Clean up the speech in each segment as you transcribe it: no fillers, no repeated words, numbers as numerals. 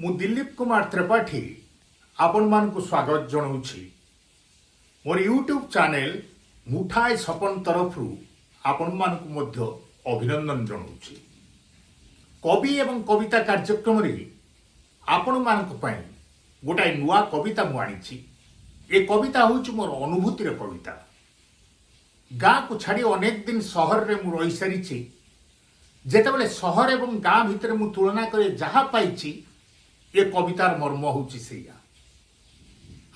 मु दिलीप कुमार त्रिपाठी आपण मानकु स्वागत जनाऊँगी। मोर यूट्यूब चैनल मुठाई सपन तरफरु आपण मानकु मध्य अभिनंदन जनाऊँगी। कवि एवं कविता कार्यक्रम रे आपण मानकु पई गोटाए नुआ कविता मु आनिछि। ए कविता होउछि मोर अनुभूतिर कविता। गाँ को छाड़ी अनेक दिन सहर रे मु रही सारिछि। जेतेबेले सहर एवं गाँ भितर मु तुलना करे जहा पाइछि ए कवितार मर्म होउछि सेया।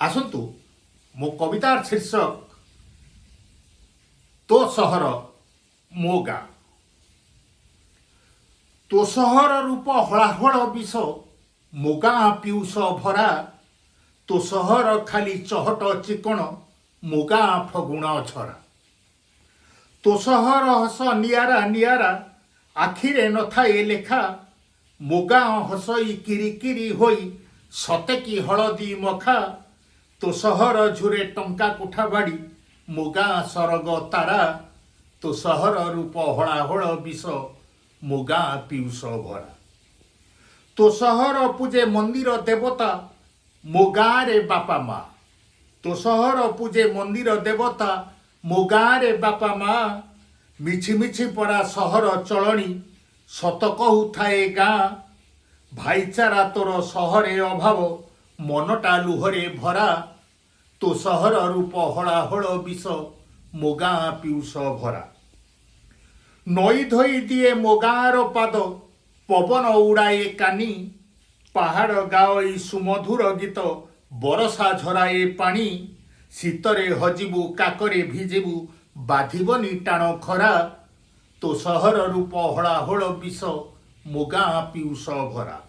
आसंतु मो कवितार शीर्षक तो सहर मो गाँ। तो सहर रूप हलाहल विष मो गाँ पीयूष भरा। तो सहर खाली चहट चिकण मो गाँ फगुण छरा। तो सहर हस नियारा नियारा आखिरे न थाए लेखा। मो गाँ हसई किरी किरी होई सते कि हलदी मखा। तो सहर झुरे टंका कोठा बाड़ी मो गाँ सरग तारा। तो सहर रूप हलाहल विष मो गाँ पीयूष भरा। तो सहर पूजे मंदिर देवता मो गाँ रे बापा माँ। तो सहर पूजे मंदिर देवता मो गाँ रे बापा माँ। मिछि मिछि परा सहर चलनी सत कहू थाए गाँ। भाईचारा तोर सहरे अभाव मनटा लुहरे भरा। तो सहर रूप हलाहल विष मो गाँ पीयूष भरा। नई धोई दिए मो गाँर पाद पवन उड़ाए कानी। पहाड़ गाई सुमधुर गीत बरसा झराए पानी। शीतरे हजिबु काकरे भिजिबु बाधिबनी टाण खरा। तो सहर रूप हलाहल विष मो गाँ पीयूष भरा।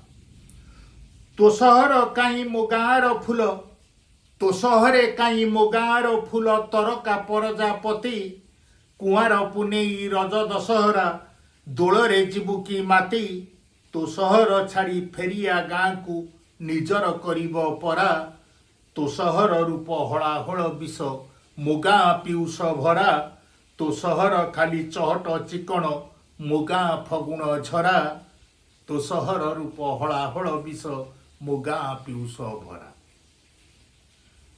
तो सहर काई मो गाँर फूल। तो सहरे काई मो गाँर फूल तरका परजापति। कुआर पुनेई रज दशहरा दोलरे जीवु की माती। तो सहर छाड़ी फेरिया गाँ को निजर करिब परा। तो सहर रूप हलाहल विष मो गाँ पीयूष भरा। तो सहर खाली चहट चिकण मो गाँ फगुण झरा। तो सहर रूप हलाहल विष मो गाँ पीयूष भरा।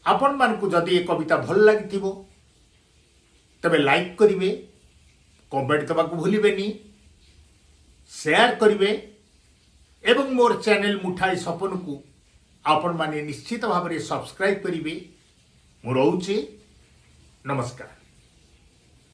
आपण मानकु जदि ए कविता भल लागिथिबो तबे लाइक करिवे, कमेंट दबाकु भूलिबेनी, शेयर करिवे एवं मोर चैनल मुठाई सपन को आपण माने निश्चित भाव में सब्सक्राइब करिवे। मु रहउछि, नमस्कार।